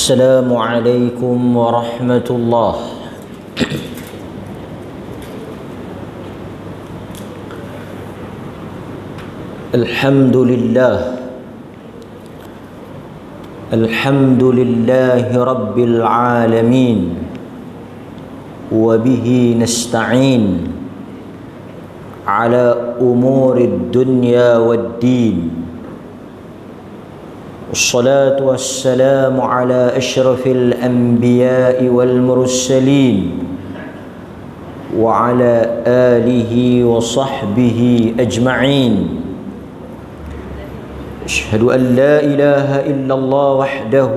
السلام عليكم ورحمة الله. الحمد لله رب العالمين وبه نستعين على أمور الدنيا والدين. والصلاة والسلام على أشرف الأنبياء والمرسلين وعلى آله وصحبه أجمعين. أشهد أن لا إله إلا الله وحده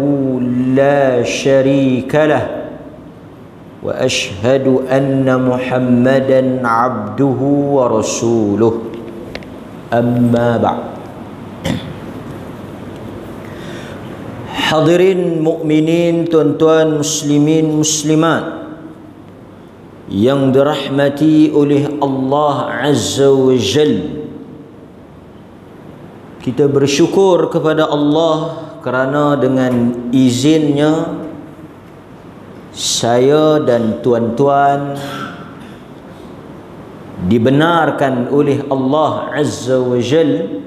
لا شريك له وأشهد أن محمدا عبده ورسوله. أما بعد. Hadirin mukminin, tuan-tuan muslimin muslimat yang dirahmati oleh Allah Azza wa Jalla, kita bersyukur kepada Allah kerana dengan izinnya saya dan tuan-tuan dibenarkan oleh Allah Azza wa Jalla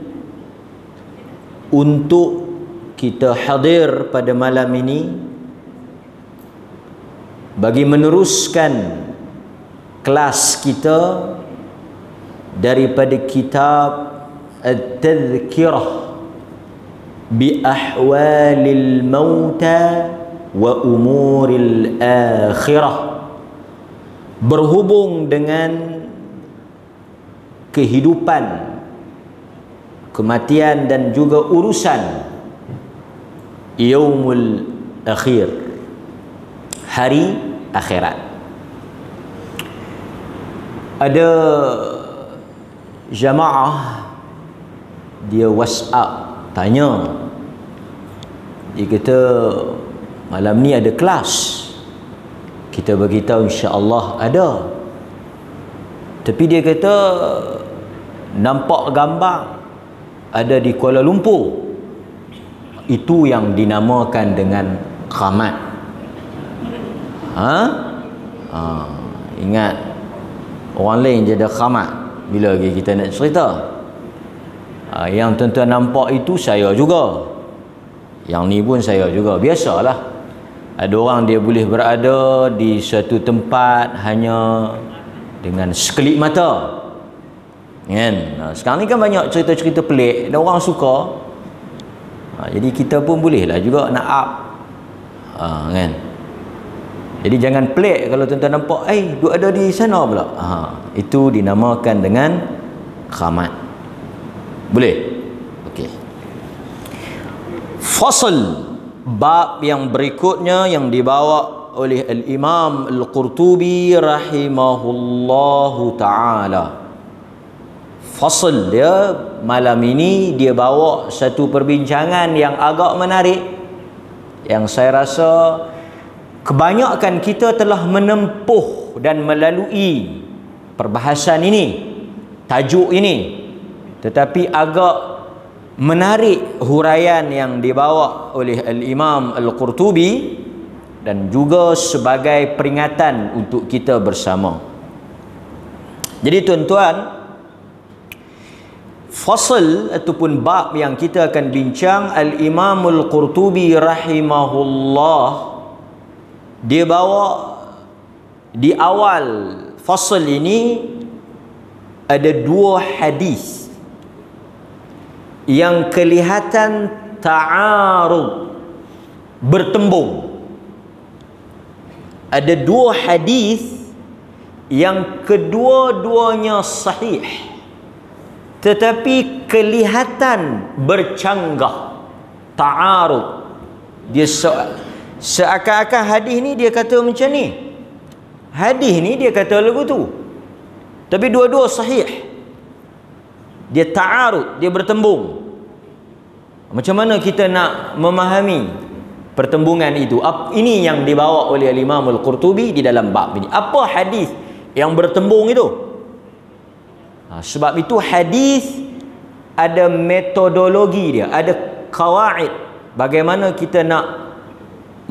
untuk kita hadir pada malam ini bagi meneruskan kelas kita daripada kitab At-Tadhkirah bi Ahwalil Mauta wa Umuril Akhirah, berhubung dengan kehidupan, kematian dan juga urusan Yaumul Akhir, hari akhirat. Ada jamaah dia WhatsApp tanya, dia kata malam ni ada kelas. Kita beritahu insya-Allah ada, tapi dia kata nampak gambar ada di Kuala Lumpur. Itu yang dinamakan dengan khamat. Ingat, orang lain je ada khamat. Bila lagi kita nak cerita, yang tuan-tuan nampak itu saya juga, yang ni pun saya juga. Biasalah, ada orang dia boleh berada di suatu tempat hanya dengan sekelip mata, kan? Sekarang ni kan banyak cerita-cerita pelik dan orang suka. Jadi kita pun bolehlah juga nak up, kan? Jadi jangan pelik kalau tuan-tuan nampak duk ada di sana pula. Itu dinamakan dengan khamat. Boleh? Okey. Fasal, bab yang berikutnya yang dibawa oleh Al-Imam Al-Qurtubi rahimahullahu ta'ala. Fasal dia malam ini dia bawa satu perbincangan yang agak menarik, yang saya rasa kebanyakan kita telah menempuh dan melalui perbahasan ini, tajuk ini, tetapi agak menarik huraian yang dibawa oleh Al-Imam Al-Qurtubi dan juga sebagai peringatan untuk kita bersama. Jadi tuan-tuan, fasal ataupun bab yang kita akan bincang, Al-Imam Al-Qurtubi rahimahullah, dia bawa di awal fasal ini ada dua hadis yang kelihatan ta'arud, bertembung. Ada dua hadis yang kedua-duanya sahih, tetapi kelihatan bercanggah, ta'arud. Dia seakan-akan hadis ni dia kata macam ni, hadis ni dia kata lagu tu, tapi dua-dua sahih. Dia ta'arud, dia bertembung. Macam mana kita nak memahami pertembungan itu? Ini yang dibawa oleh Imam Al-Qurtubi di dalam bab ini. Apa hadis yang bertembung itu? Sebab itu hadis ada metodologi dia, ada kawaid bagaimana kita nak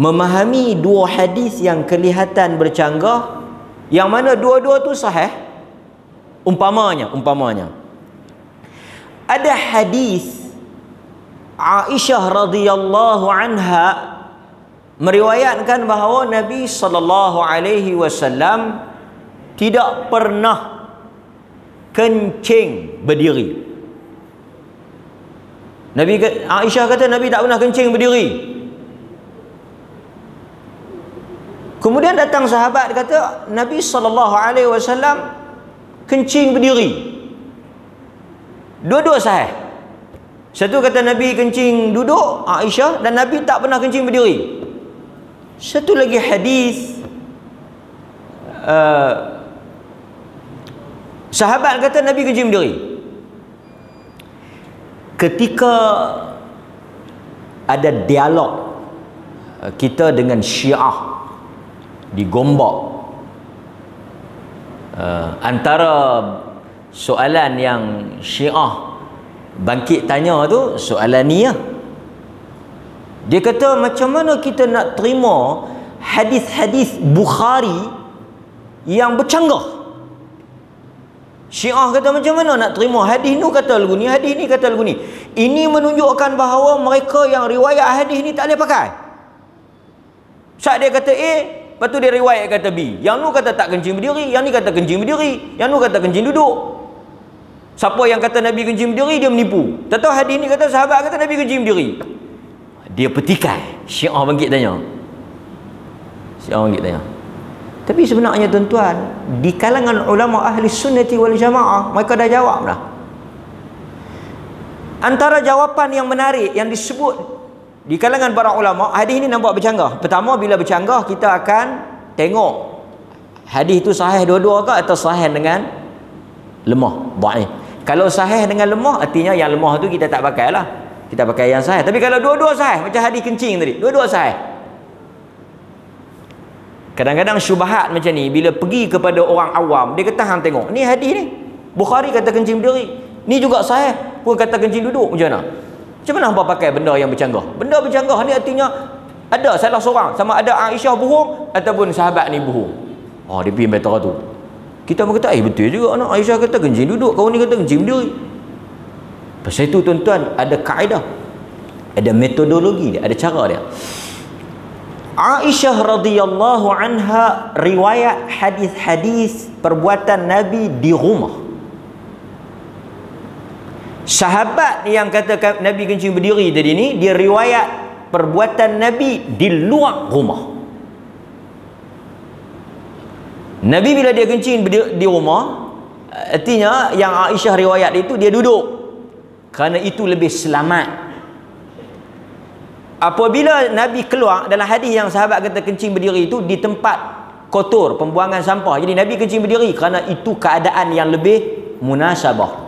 memahami dua hadis yang kelihatan bercanggah, yang mana dua-dua tu sahih. Umpamanya ada hadis Aisyah radhiyallahu anha meriwayatkan bahawa Nabi sallallahu alaihi wasallam tidak pernah kencing berdiri. Aisyah kata Nabi tak pernah kencing berdiri. Kemudian datang sahabat kata Nabi sallallahu alaihi wasallam kencing berdiri. Dua-dua sahih. Satu kata Nabi kencing duduk, Aisyah, dan Nabi tak pernah kencing berdiri. Satu lagi hadis sahabat kata Nabi kencing berdiri. Ketika ada dialog kita dengan Syiah di Gombak, antara soalan yang Syiah bangkit tanya tu soalan ni lah. Dia kata macam mana kita nak terima hadis-hadis Bukhari yang bercanggah. Syiah kata macam mana nak terima hadis ni kata lagu ni, hadis ni kata lagu ni. Ini menunjukkan bahawa mereka yang riwayat hadis ni tak boleh pakai. Saat dia kata A, lepas tu dia riwayat kata B. Yang nu kata tak kencing berdiri, yang ni kata kencing berdiri, yang nu kata kencing duduk. Siapa yang kata Nabi kencing berdiri, dia menipu. Tak tahu hadis ni kata sahabat kata Nabi kencing berdiri. Dia petikai. Syiah bangkit tanya. Tapi sebenarnya tuan-tuan, di kalangan ulama ahli sunnati wal jamaah, mereka dah jawab dah. Antara jawapan yang menarik yang disebut di kalangan para ulama, hadis ini nampak bercanggah. Pertama, bila bercanggah kita akan tengok hadis itu sahih dua-dua ke atau sahih dengan lemah, dhaif. Kalau sahih dengan lemah, artinya yang lemah tu kita tak pakai lah, kita pakai yang sahih. Tapi kalau dua-dua sahih, macam hadis kencing tadi, dua-dua sahih. Kadang-kadang syubhat macam ni, bila pergi kepada orang awam, dia kata hang tengok ni hadis ni Bukhari kata kencing berdiri, ni juga sahih pun kata kencing duduk, macam mana? Macam mana hampa pakai benda yang bercanggah? Benda bercanggah ni artinya ada salah seorang, sama ada Aisyah bohong ataupun sahabat ni bohong. Dia pergi betara tu. Kita pun kata betul juga anak Aisyah kata kencing duduk, kau ni kata kencing berdiri. Pasal itu tuan-tuan, ada kaedah, ada metodologi dia, ada cara dia. Aisyah radhiyallahu anha riwayat hadis-hadis perbuatan Nabi di rumah. Sahabat yang kata Nabi kencing berdiri tadi ni, dia riwayat perbuatan Nabi di luar rumah. Nabi bila dia kencing di rumah, artinya yang Aisyah riwayat itu dia duduk, kerana itu lebih selamat. Apabila Nabi keluar, dalam hadis yang sahabat kata kencing berdiri itu di tempat kotor, pembuangan sampah. Jadi Nabi kencing berdiri kerana itu keadaan yang lebih munasabah.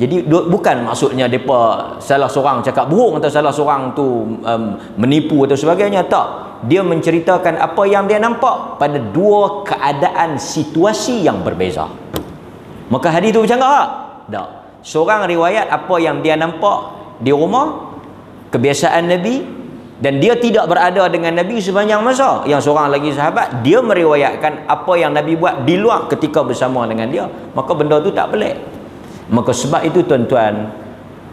Jadi bukan maksudnya depa salah seorang cakap bohong atau salah seorang tu menipu atau sebagainya, tak. Dia menceritakan apa yang dia nampak pada dua keadaan situasi yang berbeza. Maka hadis itu bercanggah tak? Tak. Seorang riwayat apa yang dia nampak di rumah, kebiasaan Nabi, dan dia tidak berada dengan Nabi sepanjang masa. Yang seorang lagi sahabat, dia meriwayatkan apa yang Nabi buat di luar ketika bersama dengan dia. Maka benda tu tak pelik. Maka sebab itu tuan-tuan,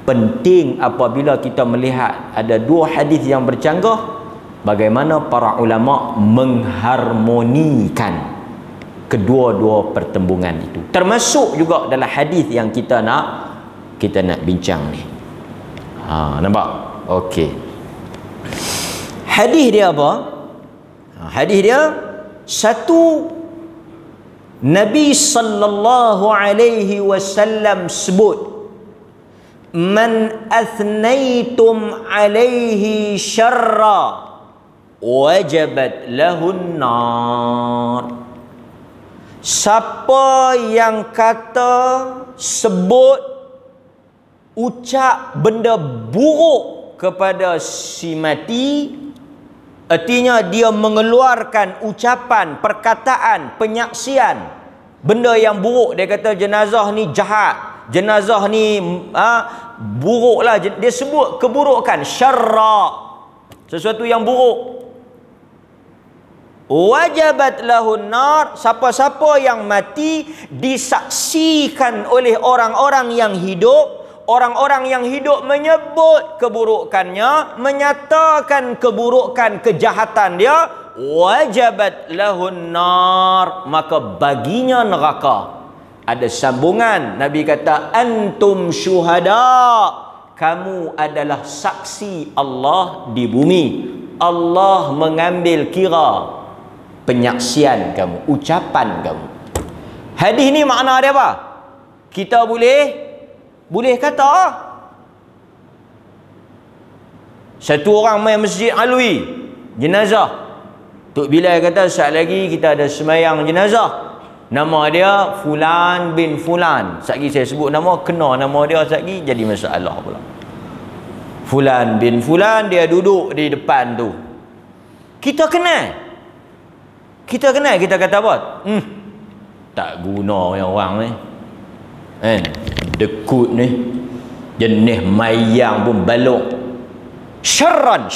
penting apabila kita melihat ada dua hadis yang bercanggah, bagaimana para ulama mengharmonikan kedua-dua pertembungan itu. Termasuk juga dalam hadis yang kita nak bincang ni. Nampak? Okey. Hadis dia apa? Hadis dia satu, Nabi sallallahu alaihi wasallam sebut, man athnaitum alaihi syarra wajabat lahun nar. Siapa yang kata, sebut, ucap benda buruk kepada si mati, artinya dia mengeluarkan ucapan, perkataan, penyaksian benda yang buruk. Dia kata jenazah ni jahat, jenazah ni buruklah. Dia sebut keburukan, syarra, sesuatu yang buruk. wajabat lahun nar, siapa-siapa yang mati disaksikan oleh orang-orang yang hidup. Orang-orang yang hidup menyebut keburukannya, menyatakan keburukan, kejahatan dia, wajabat lahun nar, maka baginya neraka. Ada sambungan, Nabi kata antum syuhada, kamu adalah saksi Allah di bumi. Allah mengambil kira penyaksian kamu, ucapan kamu. Hadis ni makna dia apa? Kita boleh kata satu orang main masjid Alwi jenazah, Tok Bilal kata saat lagi kita ada semayang jenazah, nama dia Fulan bin Fulan, saat lagi saya sebut nama, kena nama dia saat lagi jadi masalah pula. Fulan bin Fulan, dia duduk di depan tu, kita kenal, kita kata apa? Tak guna yang orang ni kan, dekut ni, jenis mayang pun balok. Syarran,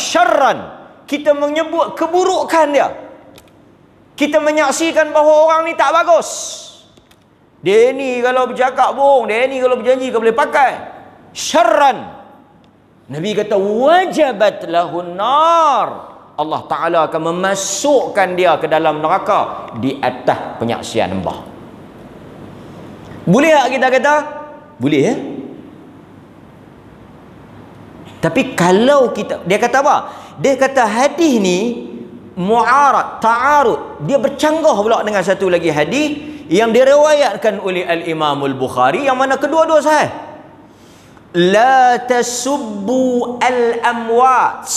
kita menyebut keburukan dia, kita menyaksikan bahawa orang ni tak bagus, dia ni kalau bercakap bohong, dia ni kalau berjanji kau boleh pakai. Syarran, Nabi kata wajabat lahun nar, Allah Ta'ala akan memasukkan dia ke dalam neraka di atas penyaksian hamba. Boleh tak kita kata? Boleh ya? Tapi kalau kita, dia kata apa? Dia kata hadis ni mu'arad, ta'arud, dia bercanggah pula dengan satu lagi hadis yang diriwayatkan oleh Al-Imam Al-Bukhari, yang mana kedua-dua sahih. La tasubbu al-amwat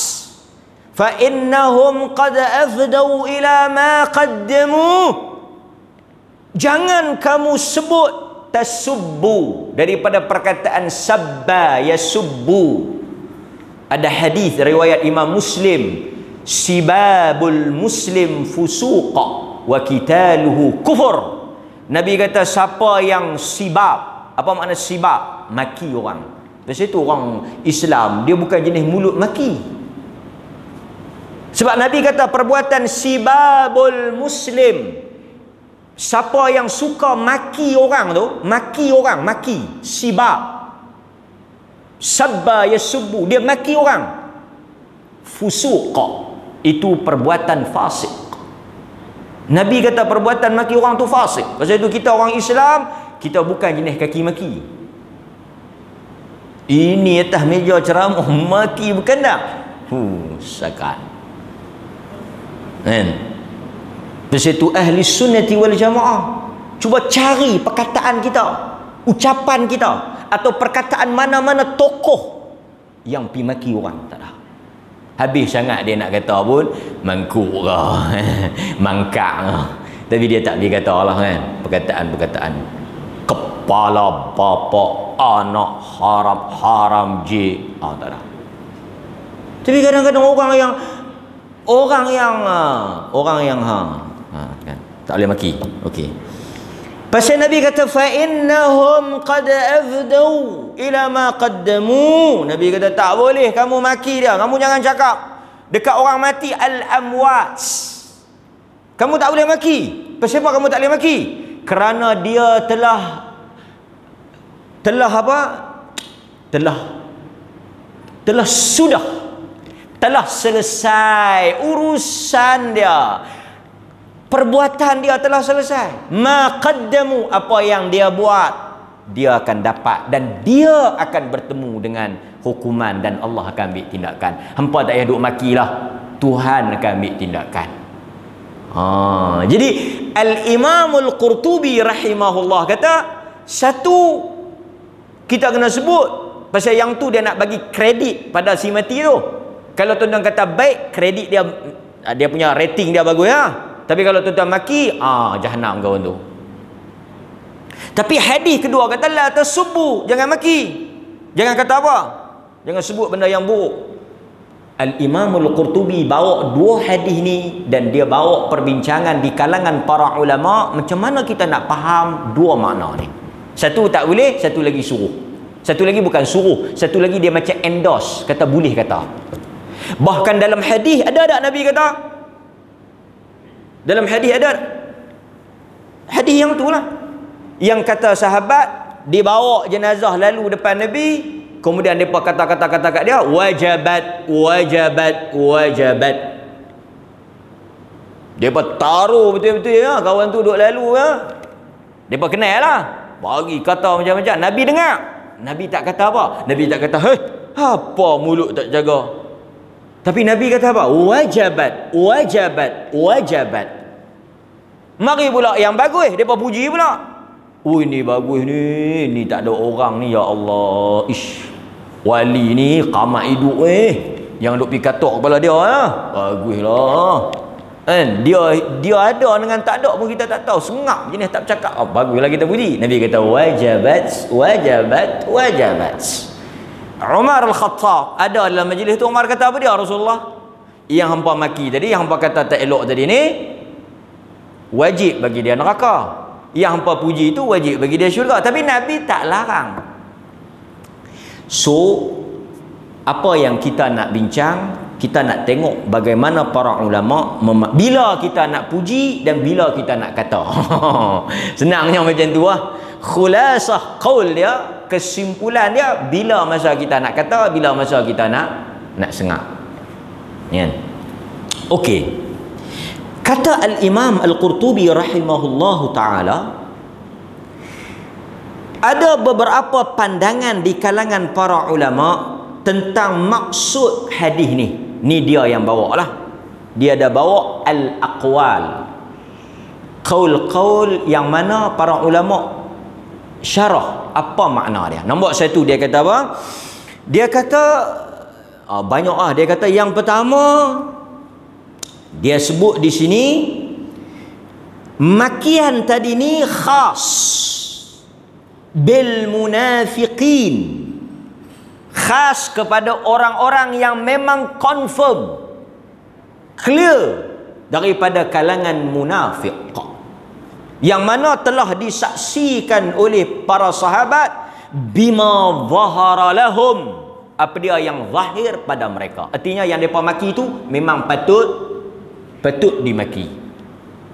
fa innahum qad afdau ila ma qaddamu. Jangan kamu sebut tasubbu, daripada perkataan sabba yasubbu. Ada hadis riwayat Imam Muslim, sibabul muslim fusuqa wa qitaluhu kufur. Nabi kata siapa yang sibab, apa makna sibab? Maki orang. Pasal itu orang Islam dia bukan jenis mulut maki. Sebab Nabi kata perbuatan sibabul muslim, siapa yang suka maki orang tu, maki sibab, sabba yasubbu, dia maki orang, fusuqa, itu perbuatan fasik. Nabi kata perbuatan maki orang tu fasik. Pasal itu kita orang Islam, kita bukan jenis kaki maki. Ini atas meja ceramah maki bukan tak? Sakan kan? Pasal itu ahli sunnati wal jamaah cuba cari perkataan kita, ucapan kita, atau perkataan mana-mana tokoh yang pi maki orang. Tak ada. Habis sangat dia nak kata pun mangkuk ke mangkak ke, tapi dia tak boleh kata lah kan, perkataan-perkataan kepala bapa anak haram je, tak ada. Tapi kadang-kadang orang yang kan, tak boleh maki. Okey. Pasal Nabi kata fa innahum qad afdau ila ma qaddamu. Nabi kata tak boleh kamu maki dia. Kamu jangan cakap dekat orang mati al-amwat. Kamu tak boleh maki. Pasal apa kamu tak boleh maki? Kerana dia telah selesai urusan dia, perbuatan dia telah selesai. Ma qaddamu, apa yang dia buat dia akan dapat, dan dia akan bertemu dengan hukuman, dan Allah akan ambil tindakan. Hampa tak payah duk makilah, Tuhan akan ambil tindakan. Jadi Al-Imam Al-Qurtubi rahimahullah kata, satu kita kena sebut, pasal yang tu dia nak bagi kredit pada si mati tu. Kalau tuan-tuan kata baik, kredit dia punya rating dia bagus ya. Tapi kalau tuan-tuan maki, jahanam kawan tu. Tapi hadis kedua kata la tasubbu, jangan maki. Jangan kata apa? Jangan sebut benda yang buruk. Al-Imam Al-Qurtubi bawa dua hadis ni, dan dia bawa perbincangan di kalangan para ulama macam mana kita nak faham dua makna ni. Satu tak boleh, satu lagi suruh. Satu lagi bukan suruh, satu lagi dia macam endorse, kata boleh kata. Bahkan dalam hadis ada tak Nabi kata Dalam hadis ada hadis yang tu lah, yang kata sahabat dibawa jenazah lalu depan Nabi, kemudian mereka kata-kata kat dia, wajabat, wajabat, wajabat. Mereka taruh betul-betul ya, kawan tu duduk lalu ya. Mereka kenal lah, bagi kata macam-macam. Nabi dengar, Nabi tak kata apa. Nabi tak kata, hei, apa mulut tak jaga. Tapi Nabi kata apa? Wajabat, wajabat, wajabat. Mari pula yang bagus, mereka puji pula. Oh, ini bagus ni tak ada orang ni, ya Allah. Ish, wali ni qamat hidup yang duk pi katok kepala dia ya. Baguslah. Kan dia ada dengan tak ada pun kita tak tahu, sengap jenis tak bercakap. Oh, baguslah kita puji. Nabi kata wajabat, wajabat, wajabat. Umar Al-Khattab ada dalam majlis tu. Umar kata apa dia? Rasulullah, yang hampa maki tadi, yang hampa kata tak elok tadi ni, wajib bagi dia neraka. Yang hampa puji itu wajib bagi dia syurga. Tapi Nabi tak larang. So apa yang kita nak bincang, kita nak tengok bagaimana para ulama bila kita nak puji dan bila kita nak kata. Senangnya macam tu lah. Khulasah qaul dia, kesimpulan dia, bila masa kita nak kata, bila masa kita nak sengak. Ya. Okey. Kata Al-Imam Al-Qurtubi rahimahullahu ta'ala, ada beberapa pandangan di kalangan para ulama tentang maksud hadis ni. Ni dia yang bawa lah. Dia dah bawa al-aqwal, qaul-qaul yang mana para ulama syarah apa makna dia. Nombor satu dia kata apa? Dia kata banyak ah. Dia kata yang pertama, dia sebut di sini makian tadi ni khas bil munafiqin, khas kepada orang-orang yang memang confirm, clear daripada kalangan munafik, yang mana telah disaksikan oleh para sahabat bima zahara lahum, apa dia yang zahir pada mereka. Artinya yang mereka maki itu memang patut dimaki.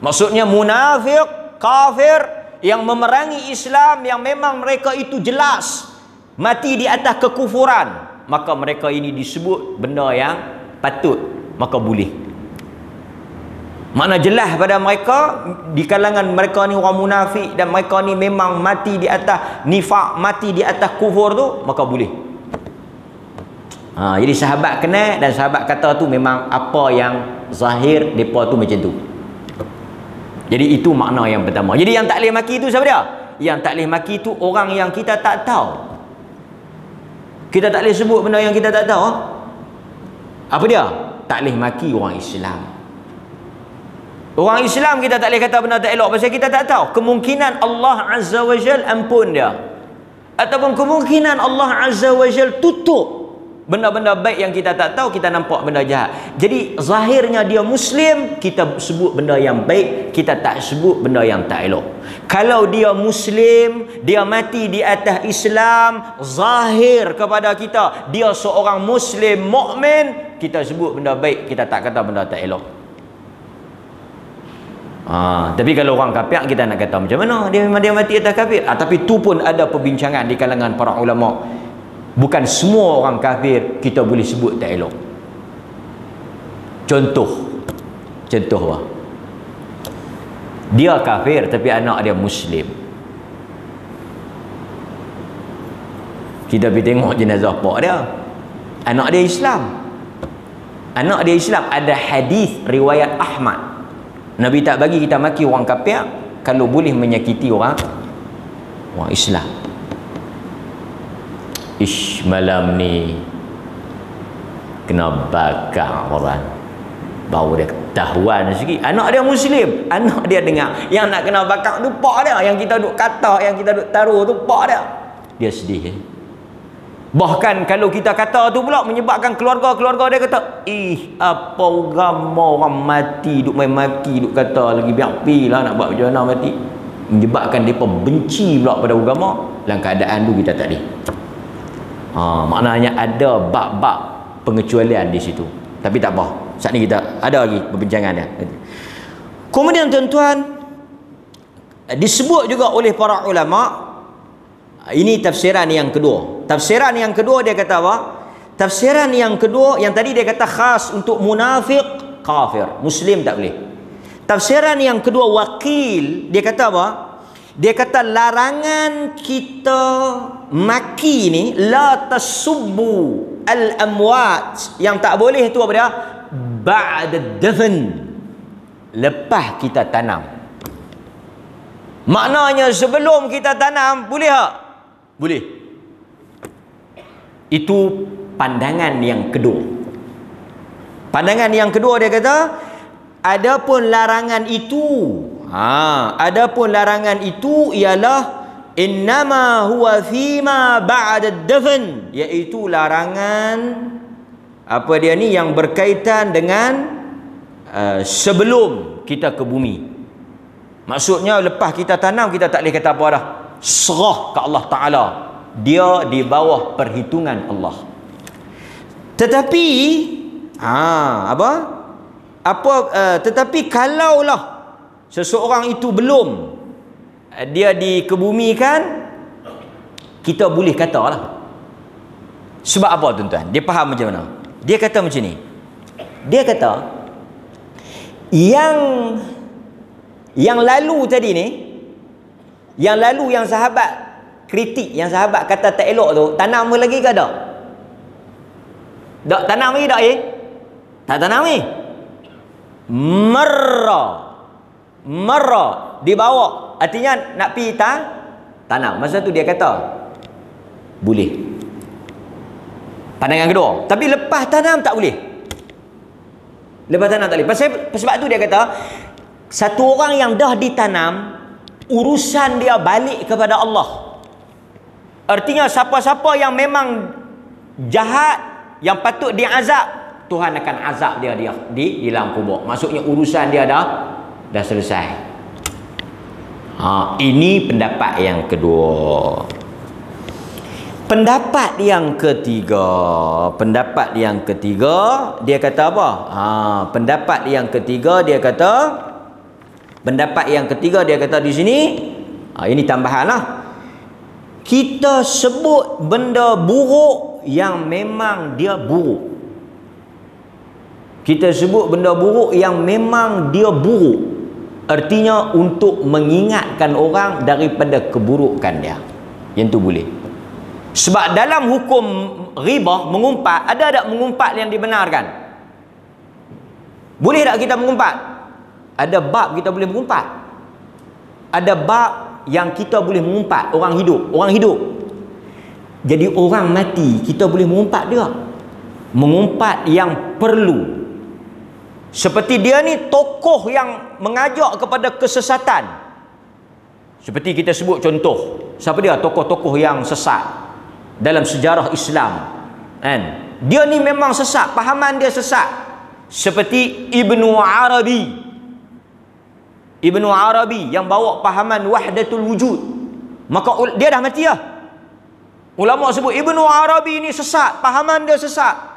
Maksudnya munafik, kafir yang memerangi Islam, yang memang mereka itu jelas mati di atas kekufuran, maka mereka ini disebut benda yang patut, maka boleh. Mana jelas pada mereka, di kalangan mereka ni orang munafik dan mereka ni memang mati di atas nifak, mati di atas kufur tu, maka boleh. Jadi sahabat kenal dan sahabat kata tu memang apa yang zahir depa tu macam tu. Jadi itu makna yang pertama. Jadi yang tak boleh maki tu siapa dia? Yang tak boleh maki tu orang yang kita tak tahu. Kita tak boleh sebut benda yang kita tak tahu. Apa dia? Tak boleh maki orang Islam. Orang Islam kita tak boleh kata benda tak elok pasal kita tak tahu. Kemungkinan Allah Azza wa Jal ampun dia, ataupun kemungkinan Allah Azza wa Jal tutup benda-benda baik yang kita tak tahu, kita nampak benda jahat. Jadi zahirnya dia Muslim, kita sebut benda yang baik, kita tak sebut benda yang tak elok. Kalau dia Muslim, dia mati di atas Islam, zahir kepada kita dia seorang Muslim mukmin, kita sebut benda baik, kita tak kata benda tak elok. Tapi kalau orang kafir, kita nak kata macam mana? Dia memang dia mati atas kafir. Tapi tu pun ada perbincangan di kalangan para ulama. Bukan semua orang kafir kita boleh sebut tak elok. Contoh lah, dia kafir tapi anak dia Muslim. Kita pergi tengok jenazah pak dia, anak dia Islam. Anak dia Islam. Ada hadis riwayat Ahmad, Nabi tak bagi kita maki orang kafir kalau boleh menyakiti orang Islam. Ish, malam ni kena bakar orang, baru dia ketahuan sikit anak dia Muslim. Anak dia dengar yang nak kena bakar tu pak dia, yang kita duk kata, yang kita duk taruh tu pak dia. Dia sedih. Bahkan kalau kita kata tu pula menyebabkan keluarga dia kata, apa agama orang mati duk main maki, duk kata lagi biar pilah nak buat macam mana mati. Menyebabkan mereka benci pula pada agama. Dalam keadaan tu kita tak boleh. Maknanya ada bab-bab pengecualian di situ. Tapi tak apa, saat ni kita ada lagi perbincangan dia. Kemudian tuan-tuan, disebut juga oleh para ulama, ini tafsiran yang kedua. Tafsiran yang kedua dia kata apa? Tafsiran yang kedua, yang tadi dia kata khas untuk munafik, kafir, muslim tak boleh. Tafsiran yang kedua Wakil, dia kata apa? Dia kata larangan kita maki ni, la tasubbu al-amwat, yang tak boleh tu apa dia? Ba'da dafn, lepas kita tanam. Maknanya sebelum kita tanam boleh tak? Boleh. Itu pandangan yang kedua. Pandangan yang kedua dia kata, adapun larangan itu, adapun larangan itu ialah innama huwa fima ba'da dafn, iaitu larangan apa dia ni yang berkaitan dengan sebelum kita ke bumi. Maksudnya lepas kita tanam kita tak boleh kata apa dah. Serah ke Allah Ta'ala. Dia di bawah perhitungan Allah. Tetapi tetapi kalaulah seseorang itu belum dia dikebumikan, kita boleh katalah. Sebab apa tuan-tuan? Dia faham macam mana? Dia kata macam ni. Dia kata yang lalu tadi ni, yang lalu yang sahabat kritik, yang sahabat kata tak elok tu, tanam lagi ke tak? Tak tanam lagi tak tak tanam ni. Marra dibawa, artinya nak pi tanam. Masa tu dia kata boleh. Pandangan kedua. Tapi lepas tanam tak boleh. Lepas tanam tak boleh. Sebab tu dia kata satu orang yang dah ditanam, urusan dia balik kepada Allah. Artinya siapa-siapa yang memang jahat, yang patut diazab, Tuhan akan azab dia di dalam kubur. Maksudnya urusan dia dah selesai. Ini pendapat yang kedua. Pendapat yang ketiga, dia kata apa? Pendapat yang ketiga dia kata di sini, ini tambahanlah. Kita sebut benda buruk yang memang dia buruk. Kita sebut benda buruk yang memang dia buruk. Artinya untuk mengingatkan orang daripada keburukan dia. Yang tu boleh. Sebab dalam hukum riba, mengumpat, ada tak mengumpat yang dibenarkan? Boleh tak kita mengumpat? Ada bab kita boleh mengumpat. Ada bab yang kita boleh mengumpat orang hidup. Jadi orang mati kita boleh mengumpat dia. Mengumpat yang perlu. Seperti dia ni tokoh yang mengajak kepada kesesatan. Seperti kita sebut contoh, siapa dia? Tokoh-tokoh yang sesat dalam sejarah Islam. Kan? Dia ni memang sesat, pahaman dia sesat. Seperti Ibnu Arabi yang bawa pahaman wahdatul wujud. Maka dia dah mati lah. Ulama sebut Ibnu Arabi ni sesat, pahaman dia sesat.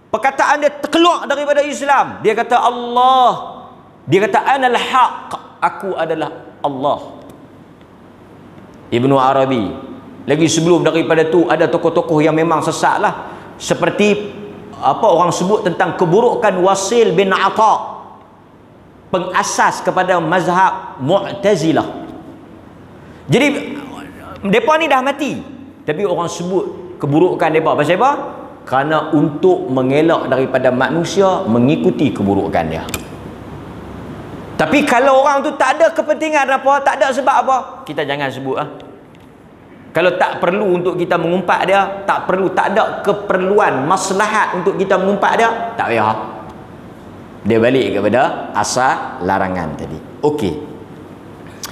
Perkataan dia terkeluar daripada Islam. Dia kata Allah. Dia kata anal haq, aku adalah Allah. Ibnu Arabi. Lagi sebelum daripada tu ada tokoh-tokoh yang memang sesat lah. Seperti apa orang sebut tentang keburukan Wasil bin Ata, pengasas kepada mazhab Mu'tazilah. Jadi mereka ni dah mati, tapi orang sebut keburukan mereka. Pasal apa? Kerana untuk mengelak daripada manusia mengikuti keburukan dia. Tapi kalau orang tu tak ada kepentingan apa, tak ada sebab apa, kita jangan sebut lah. Kalau tak perlu untuk kita mengumpat dia, tak ada keperluan maslahat untuk kita mengumpat dia, tak payah. Dia balik kepada asal larangan tadi. Okey.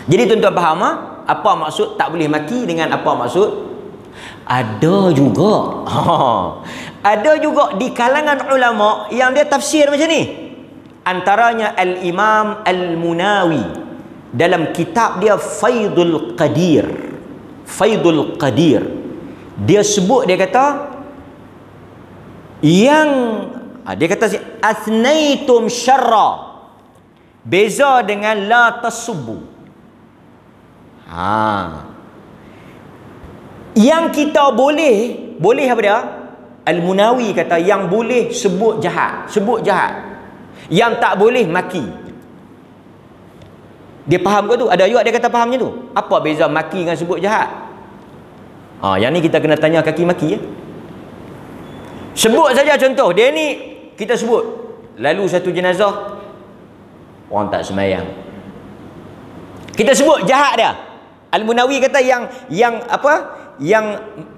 Jadi tuan-tuan faham apa maksud tak boleh maki dengan apa maksud? Ada juga. Ada juga di kalangan ulama yang dia tafsir macam ni. Antaranya Al-Imam Al-Munawi dalam kitab dia Faidul Qadir. Dia sebut, dia kata yang dia kata asnaitum syarra, Beza dengan la tasubbu. Yang kita boleh apa dia? Al-Munawi kata yang boleh sebut jahat. Yang tak boleh maki. Dia faham ke tu? Ada juga dia kata fahamnya tu. Apa beza maki dengan sebut jahat? Yang ni kita kena tanya kaki maki ya. Sebut saja contoh. Dia ni kita sebut. Lalu satu jenazah orang tak semayang. Kita sebut jahat dia. Al-Munawi kata yang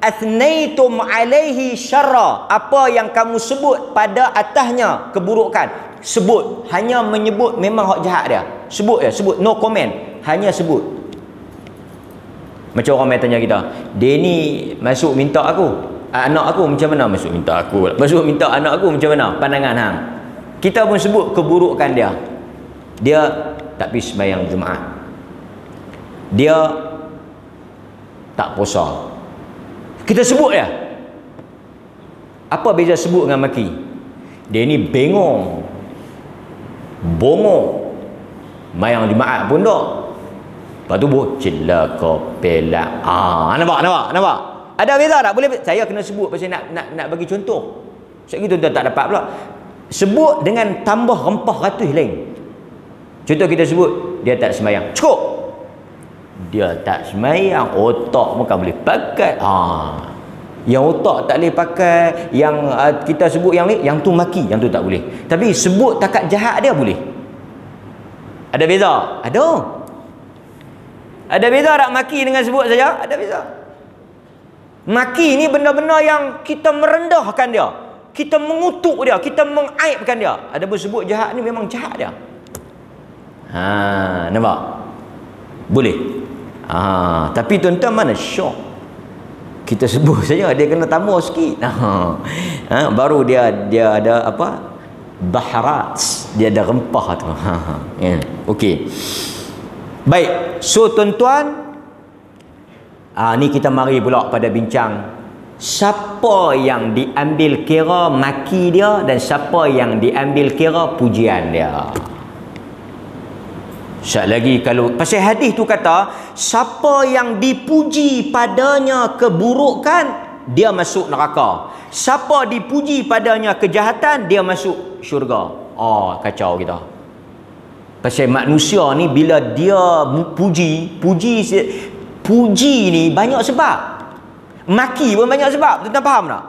athnaitum alaihi syarra, apa yang kamu sebut pada atasnya keburukan, sebut, hanya menyebut memang hak jahat dia. Sebut no comment, hanya sebut. Macam orang mai tanya kita, dia ni masuk minta aku, anak aku macam mana? Masuk minta anak aku macam mana? Pandangan hang. Kita pun sebut keburukan dia. Dia tak pergi sembahyang Jumaat. Dia tak puasa. Kita sebut dia. Apa beza sebut dengan maki? Dia ni bengong, bongok, mayang Jumaat pun tak. Lepas tu celaka pelak. Nampak? Ada beza tak? Boleh saya kena sebut pasal nak bagi contoh. Sebab itu tuan tak dapat pula. Sebut dengan tambah rempah ratus lain. Contoh kita sebut dia tak sembahyang. Cukup. Dia tak sembahyang, otak pun kan boleh pakai. Yang otak tak boleh pakai, yang kita sebut yang ni, yang tu maki, yang tu tak boleh. Tapi sebut takat jahat dia boleh. Ada beza? Ada beza tak maki dengan sebut saja? Ada beza. Maki ni benda-benda yang kita merendahkan dia, kita mengutuk dia, kita mengaibkan dia. Adapun sebut jahat ni memang jahat dia. Nampak? Boleh. Tapi tuan-tuan mana syok. Kita sebut saja dia kena tambah sikit. Baru dia ada apa? Baharat. Dia ada rempah tu. Okey. Baik. So tuan-tuan, ni kita mari pula pada bincang siapa yang diambil kira maki dia dan siapa yang diambil kira pujian dia. Sekali lagi, kalau pasal hadis tu kata siapa yang dipuji padanya keburukan, dia masuk neraka. Siapa dipuji padanya kejahatan, dia masuk syurga. Kacau kita. Pasal manusia ni bila dia puji ni banyak sebab. Maki pun banyak sebab. Tuan-tuan faham tak?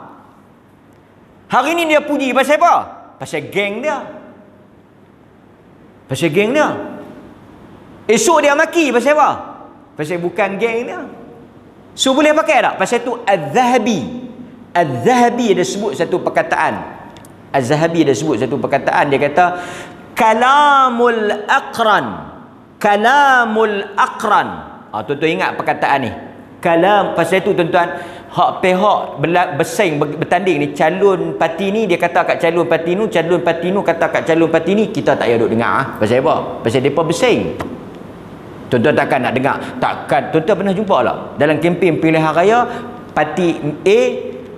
Hari ni dia puji pasal apa? Pasal geng dia. Esok dia maki pasal apa? Pasal bukan geng dia. So boleh pakai tak? Pasal tu Az-Zahabi ada sebut satu perkataan. Dia kata kalamul aqran. Tuan-tuan ingat perkataan ni. Kalam, pasal tu tuan-tuan, hak pihak bertanding ni, calon parti ni dia kata kat calon parti ni kata kat calon parti ni, kita tak payah duk dengar. Pasal apa? Pasal depa bersaing. Tuan-tuan takkan nak dengar. Tuan-tuan pernah jumpa tak dalam kempen pilihan raya parti A,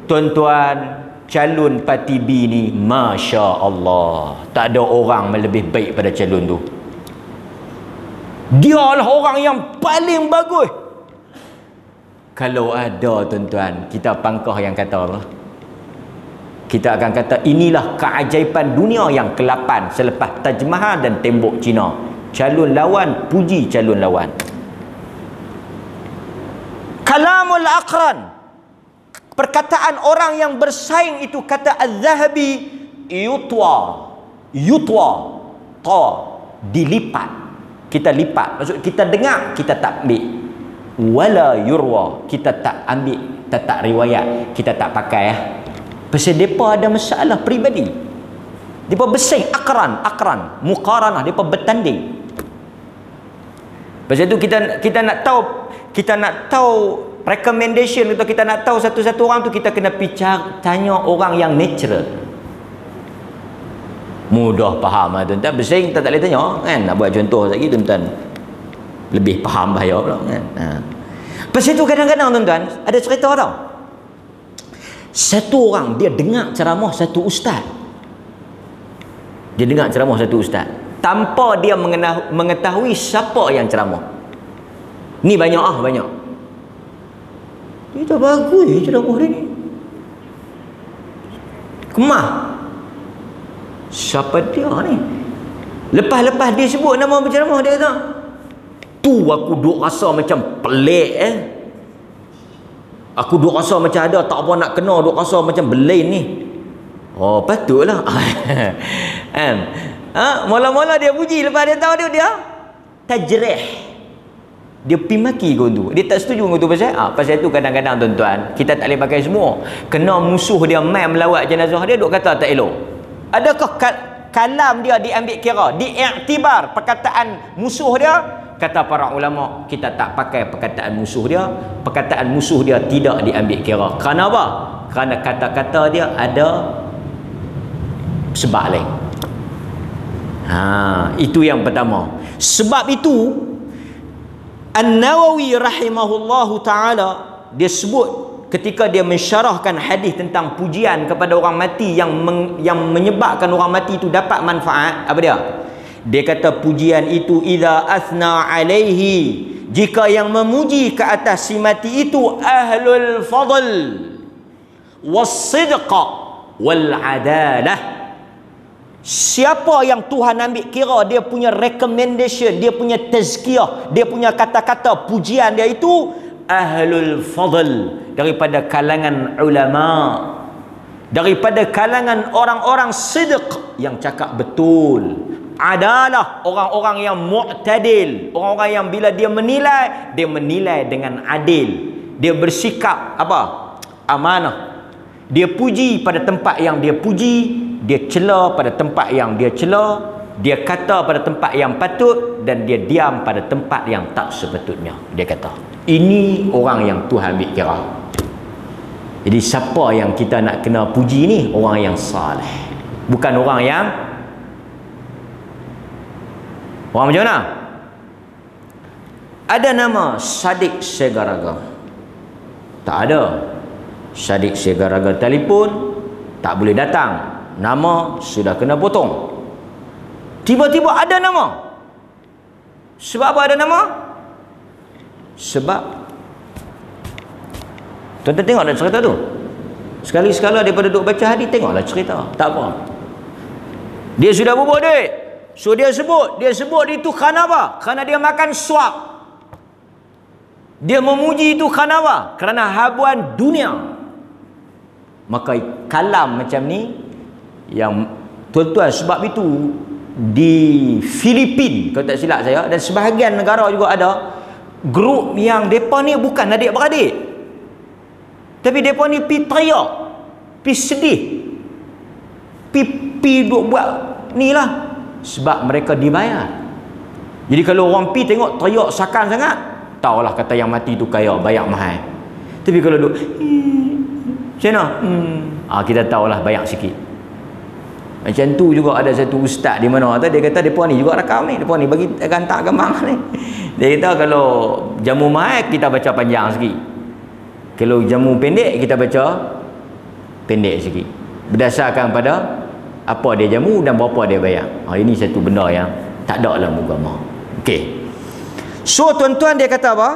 tuan-tuan, calon parti B ni, Masya Allah, tak ada orang lebih baik pada calon tu. Dia lah orang yang paling bagus. Kalau ada tuan-tuan, kita pangkah yang kata apa? Kita akan kata inilah keajaiban dunia yang ke-8 selepas Taj Mahal dan tembok Cina. Calon lawan puji calon lawan. Kalamul aqran, perkataan orang yang bersaing itu, kata Az-Zahabi, yutwa dilipat. Kita lipat, maksud kita dengar, kita tak ambil. Wala yurwa, kita tak ambil, tak riwayat, kita tak pakai. Pasal depa ada masalah peribadi. Depa bersaing, akran, muqaranah, depa bertanding. Pasal tu kita nak tahu recommendation, atau kita nak tahu satu-satu orang tu, kita kena tanya orang yang natural. Mudah faham lah tuan-tuan. Bersaing kita tak boleh tanya kan. Nak buat contoh lagi tuan-tuan lebih faham bahaya pula kan. Pasal tu kadang-kadang tuan-tuan ada cerita tau. Satu orang dia dengar ceramah satu ustaz. tanpa dia mengetahui siapa yang ceramah. Ni banyak. Dia dah bagus ceramah dia ni. Kemah. Siapa dia ni? Lepas dia sebut nama penceramah, dia kata, tu aku duk rasa macam pelik Aku duk rasa macam ada tak apa nak kena, duk rasa macam belain ni. Oh, patutlah. Mula-mula dia puji, lepas dia tahu dia tajrih. Dia pergi maki kau tu. Dia tak setuju kau tu pasal tu kadang-kadang tuan-tuan, kita tak boleh pakai semua. Kena musuh dia mai melawat jenazah dia, duk kata tak elok. Adakah kalam dia diambil kira, diiktibar perkataan musuh dia? Kata para ulama, kita tak pakai perkataan musuh dia. Perkataan musuh dia tidak diambil kira. Kerana apa? Kerana kata-kata dia ada sebab lain. Itu yang pertama. Sebab itu An-Nawawi rahimahullahu ta'ala, dia sebut ketika dia mensyarahkan hadis tentang pujian kepada orang mati yang menyebabkan orang mati itu dapat manfaat, apa dia? Dia kata pujian itu idza athna alaihi, jika yang memuji ke atas si mati itu ahlul fadl was-sidq wal adalah. Siapa yang Tuhan ambil kira dia punya recommendation, dia punya tazkiyah, dia punya kata-kata pujian dia itu ahlul fadl, daripada kalangan ulama, daripada kalangan orang-orang sidq yang cakap betul, adalah orang-orang yang mu'tadil, orang-orang yang bila dia menilai dengan adil, dia bersikap apa? Amanah. Dia puji pada tempat yang dia puji, dia cela pada tempat yang dia cela, dia kata pada tempat yang patut, dan dia diam pada tempat yang tak sepatutnya. Dia kata ini orang yang Tuhan ambil kira. Jadi siapa yang kita nak kena puji ni? Orang yang saleh, bukan orang yang orang macam mana? Ada nama Sadiq Segaraga? Tak ada. Sadiq Segaraga telefon, tak boleh datang, nama sudah kena potong. Tiba-tiba ada nama. Sebab apa ada nama? Sebab tuan-tuan tengoklah cerita tu. Sekali-sekala daripada duduk baca hadis, tengoklah cerita. Tak apa, dia sudah bubuh duit, so dia sebut itu kerana apa? Kerana dia makan suap. Dia memuji itu kerana apa? Kerana habuan dunia. Maka kalam macam ni yang tuan-tuan, sebab itu di Filipin kalau tak silap saya, dan sebahagian negara juga ada grup yang mereka ni bukan adik-beradik, tapi mereka ni pi teriak, pi sedih, pi duk buat ni lah, sebab mereka dibayar. Jadi kalau orang pi tengok teriak sakan sangat, tahulah kata yang mati tu kaya, bayar mahal. Tapi kalau duk macam mana? Kita tahulah bayar sikit. Macam tu juga ada satu ustaz di mana dia kata depa ni juga rakam ni, depa ni bagi gantak gambar ni. Dia kata kalau jamu mahal kita baca panjang sikit, kalau jamu pendek kita baca pendek sikit, berdasarkan pada apa dia jamu dan berapa dia bayar. Ini satu benda yang tak ada dalam agama. Okey. So tuan-tuan, dia kata apa?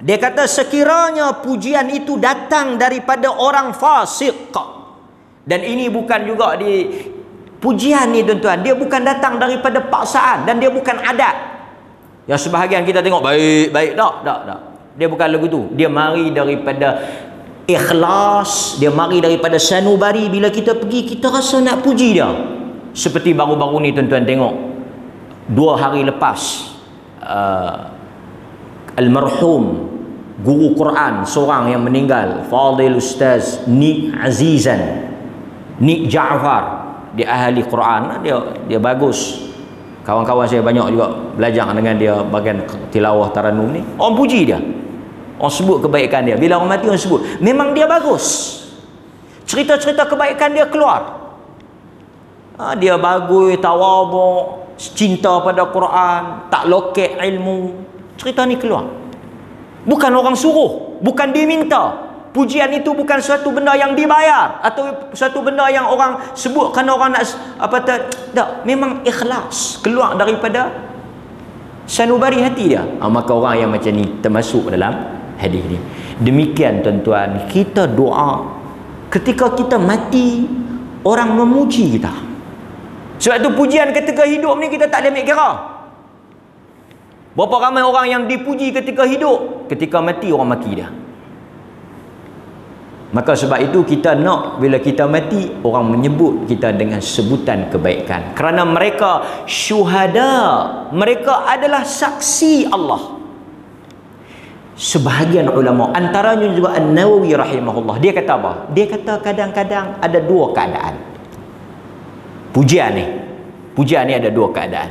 Dia kata sekiranya pujian itu datang daripada orang fasik, dan ini bukan juga di pujian ni tuan-tuan, dia bukan datang daripada paksaan dan dia bukan adat. Yang sebahagian kita tengok baik-baik, tak. Dia bukan lagu tu. Dia mari daripada ikhlas, dia mari daripada sanubari. Bila kita pergi, kita rasa nak puji dia. Seperti baru-baru ni tuan-tuan tengok, 2 hari lepas almarhum guru Quran seorang yang meninggal, Fadil Ustaz Nik Azizan, Nik Ja'far, dia ahli Quran, dia bagus. Kawan-kawan saya banyak juga belajar dengan dia bagian tilawah taranum ni. Orang puji dia, orang sebut kebaikan dia. Bila orang mati orang sebut, memang dia bagus. Cerita-cerita kebaikan dia keluar. Dia bagus, tawaduk, cinta pada Quran, tak loket ilmu. Cerita ni keluar. Bukan orang suruh, bukan dia minta. Pujian itu bukan suatu benda yang dibayar atau suatu benda yang orang sebut kerana orang nak tak, memang ikhlas keluar daripada sanubari hati dia. Maka orang yang macam ni termasuk dalam hadis ni. Demikian tuan-tuan, kita doa ketika kita mati orang memuji kita. Sebab tu pujian ketika hidup ni kita tak boleh ambil kira. Berapa ramai orang yang dipuji ketika hidup, ketika mati orang maki dia. Maka sebab itu kita nak bila kita mati orang menyebut kita dengan sebutan kebaikan. Kerana mereka syuhada, mereka adalah saksi Allah. Sebahagian ulama, antaranya juga An-Nawawi rahimahullah, dia kata apa? Dia kata kadang-kadang ada dua keadaan. Pujian ni ada dua keadaan.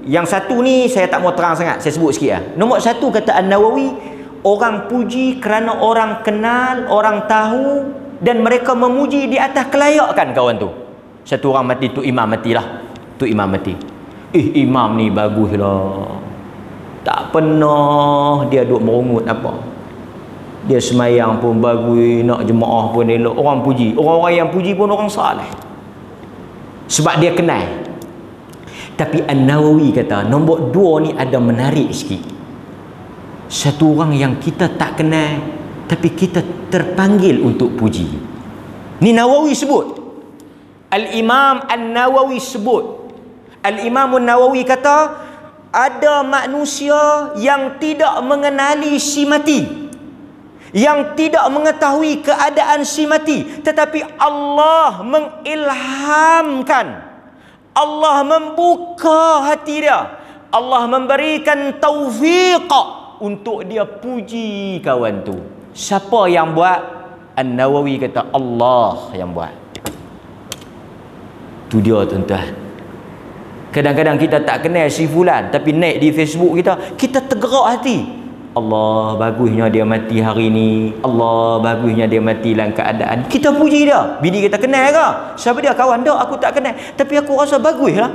Yang satu ni saya tak mau terang sangat, saya sebut sikit lah. Nombor satu kata An-Nawawi, orang puji kerana orang kenal, orang tahu dan mereka memuji di atas kelayakan kawan tu. Satu orang mati, tu imam matilah. Tu imam mati. Imam ni baguslah. Tak pernah dia duk merungut apa. Dia semayang pun bagus, nak jemaah pun elok. Orang puji. Orang-orang yang puji pun orang saleh. Sebab dia kenal. Tapi An-Nawawi kata, nombor dua ni ada menarik sikit. Satu orang yang kita tak kenal tapi kita terpanggil untuk puji. Ni Nawawi sebut. Al-Imam An-Nawawi sebut. Al-Imam An-Nawawi kata ada manusia yang tidak mengenali si mati, yang tidak mengetahui keadaan si mati, tetapi Allah mengilhamkan, Allah membuka hati dia, Allah memberikan taufiq untuk dia puji kawan tu. Siapa yang buat? An-Nawawi kata Allah yang buat. Tu dia tuan-tuan. Kadang-kadang kita tak kenal si fulan tapi naik di Facebook kita tergerak hati. Allah bagusnya dia mati hari ni. Allah bagusnya dia mati dalam keadaan. Kita puji dia. Bini kita kenal ke? Siapa dia? Kawan dah aku tak kenal tapi aku rasa baguslah.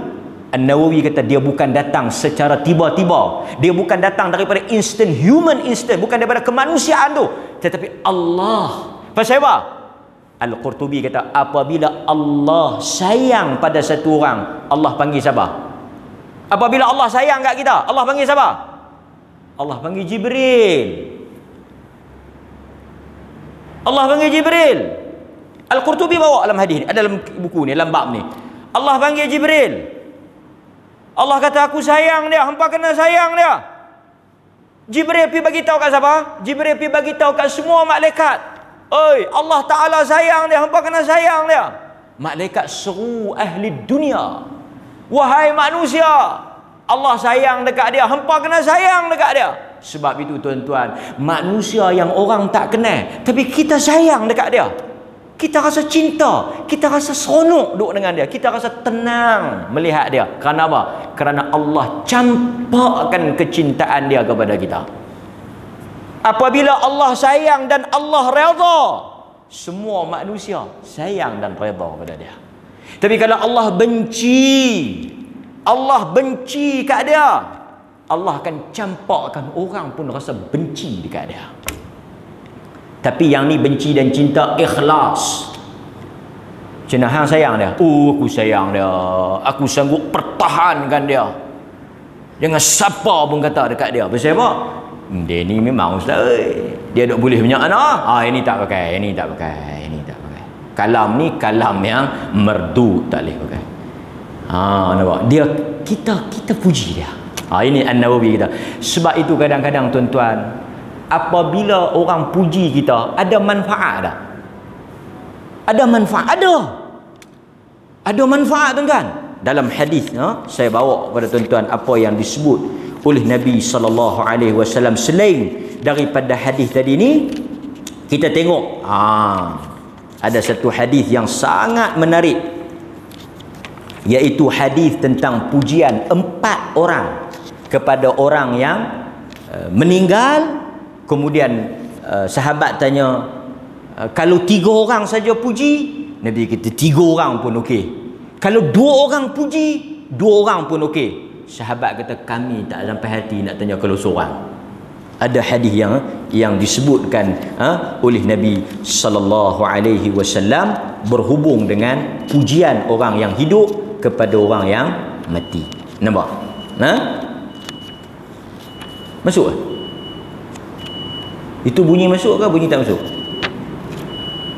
An-Nawawi kata dia bukan datang secara tiba-tiba. Dia bukan datang daripada human instant, bukan daripada kemanusiaan tu, tetapi Allah. Pasal apa? Al-Qurtubi kata apabila Allah sayang pada satu orang, Allah panggil siapa? Apabila Allah sayang kat kita, Allah panggil siapa? Allah panggil Jibril. Allah panggil Jibril. Al-Qurtubi bawa dalam hadis ni, ada dalam buku ni, dalam bab ni. Allah panggil Jibril. Allah kata aku sayang dia, hampa kena sayang dia. Jibril pergi bagi tahu kat siapa? Jibril pergi bagi tahu kat semua malaikat. Oi, Allah Taala sayang dia, hampa kena sayang dia. Malaikat seru ahli dunia. Wahai manusia, Allah sayang dekat dia, hampa kena sayang dekat dia. Sebab itu tuan-tuan, manusia yang orang tak kenal tapi kita sayang dekat dia, kita rasa cinta, kita rasa seronok duduk dengan dia, kita rasa tenang melihat dia. Kerana apa? Kerana Allah campakkan kecintaan dia kepada kita. Apabila Allah sayang dan Allah redha, semua manusia sayang dan redha kepada dia. Tapi kalau Allah benci kat dia, Allah akan campakkan orang pun rasa benci dekat dia. Tapi yang ni benci dan cinta ikhlas. Macam mana hang sayang dia? Oh, aku sayang dia. Aku sanggup pertahankan dia. Jangan siapa pun kata dekat dia. Pasal apa? Dia ni memang ustaz. Dia duk boleh banyak anak. Ini tak pakai, ini tak pakai, ini tak pakai. Kalam ni kalam yang merdu, tak boleh pakai. Nampak? Dia kita puji dia. Ini An-Nawawi kita. Sebab itu kadang-kadang tuan-tuan, apabila orang puji kita, ada manfaat tak? Ada manfaat? Ada manfaat tuan-tuan. Dalam hadis saya bawa kepada tuan-tuan apa yang disebut oleh Nabi SAW. Selain daripada hadis tadi ni, kita tengok ada satu hadis yang sangat menarik, iaitu hadis tentang pujian 4 orang kepada orang yang meninggal. Kemudian sahabat tanya, kalau 3 orang saja puji, Nabi kata 3 orang pun okey. Kalau 2 orang puji, 2 orang pun okey. Sahabat kata kami tak sampai hati nak tanya kalau seorang. Ada hadis yang disebutkan oleh Nabi sallallahu alaihi wasallam berhubung dengan pujian orang yang hidup kepada orang yang mati. Nampak? Masuk ke? Itu bunyi masuk ke bunyi tak masuk?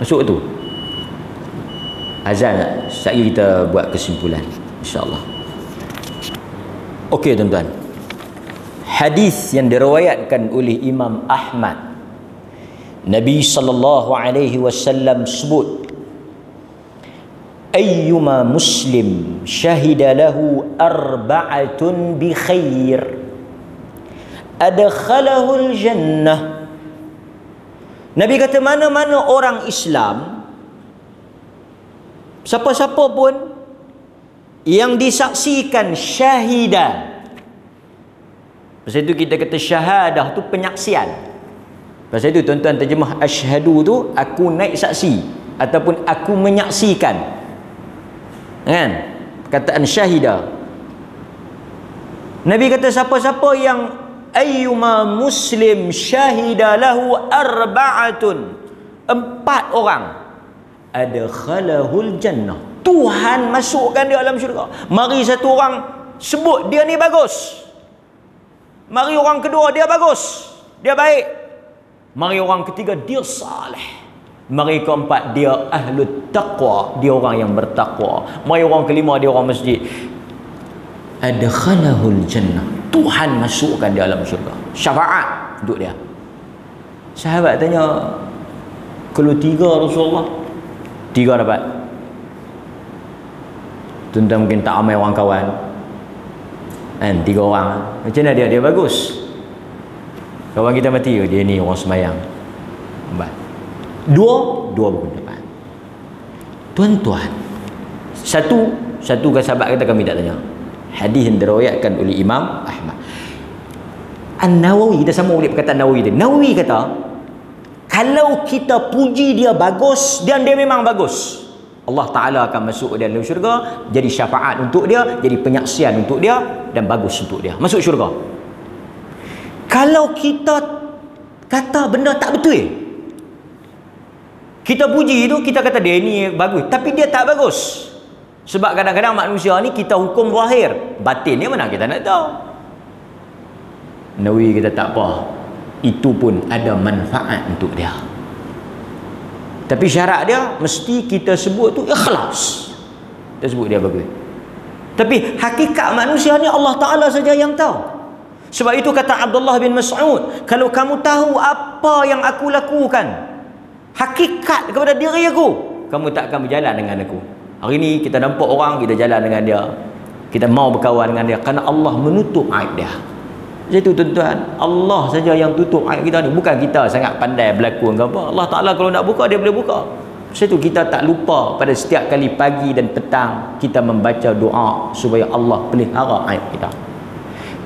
Masuk tu. Azan tak? Sekejap lagi kita buat kesimpulan, insya-Allah. Okey tuan-tuan. Hadis yang diriwayatkan oleh Imam Ahmad, Nabi sallallahu alaihi wasallam sebut, ayyuma muslim syahida lahu arba'atun bi khair adkhalahu al-jannah. Nabi kata mana-mana orang Islam, siapa-siapa pun yang disaksikan syahidah. Pasal itu kita kata syahadah tu penyaksian. Pasal itu tuan-tuan terjemah asyhadu tu aku naik saksi ataupun aku menyaksikan. Kan? Perkataan syahidah. Nabi kata siapa-siapa yang ayyuma muslim syahida lahu arba'atun, 4 orang, adkhalahul jannah, Tuhan masukkan dia dalam syurga. Mari satu orang sebut dia ni bagus, mari orang kedua dia bagus, dia baik, mari orang ketiga dia saleh, mari keempat dia ahlut taqwa, dia orang yang bertakwa, mari orang kelima dia orang masjid. Adkhalahul jannah, Tuhan masukkan dia dalam syurga. Syafaat untuk dia. Sahabat tanya, kalau 3 Rasulullah? 3 dapat. Tuan-tuan mungkin tak ramai orang kawan kan, 3 orang macam mana dia bagus. Kawan kita mati, dia ni orang semayang, 2 pun dapat. Tuan-tuan, satu ke sahabat kata kami tak tanya. Hadis yang diriwayatkan oleh Imam Ahmad. An-Nawawi, kita sama boleh perkataan Nawawi dia. Nawawi kata kalau kita puji dia bagus dan dia memang bagus, Allah Ta'ala akan masuk dia dalam syurga, jadi syafaat untuk dia, jadi penyaksian untuk dia, dan bagus untuk dia, masuk syurga. Kalau kita kata benda tak betul, kita puji itu, kita kata dia ni bagus, tapi dia tak bagus. Sebab kadang-kadang manusia ni kita hukum zahir, batinnya mana kita nak tahu. Nawawi kita tak apa, itu pun ada manfaat untuk dia. Tapi syarat dia mesti kita sebut tu ikhlas. Kita sebut dia bagus. Tapi hakikat manusia ni Allah Ta'ala saja yang tahu. Sebab itu kata Abdullah bin Mas'ud, kalau kamu tahu apa yang aku lakukan, hakikat kepada diri aku, kamu tak akan berjalan dengan aku. Hari ni kita nampak orang, kita jalan dengan dia, kita mau berkawan dengan dia, kerana Allah menutup aib dia. Jadi itu tuan-tuan, Allah saja yang tutup aib kita ni. Bukan kita sangat pandai berlakon ke apa. Allah Ta'ala kalau nak buka, dia boleh buka. Sebab itu kita tak lupa pada setiap kali pagi dan petang kita membaca doa supaya Allah pelihara aib kita.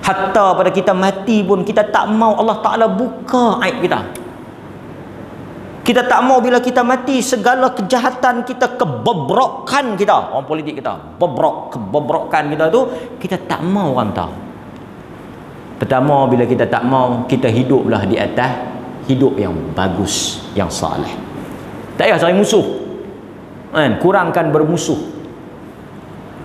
Hatta pada kita mati pun kita tak mau Allah Ta'ala buka aib kita. Kita tak mau bila kita mati segala kejahatan kita, kebobrokan kita, orang politik kita, kebobrokan kita tu, kita tak mau orang tahu. Pertama, bila kita tak mau, kita hiduplah di atas hidup yang bagus, yang saleh. Tak payah cari musuh kan? Kurangkan bermusuh,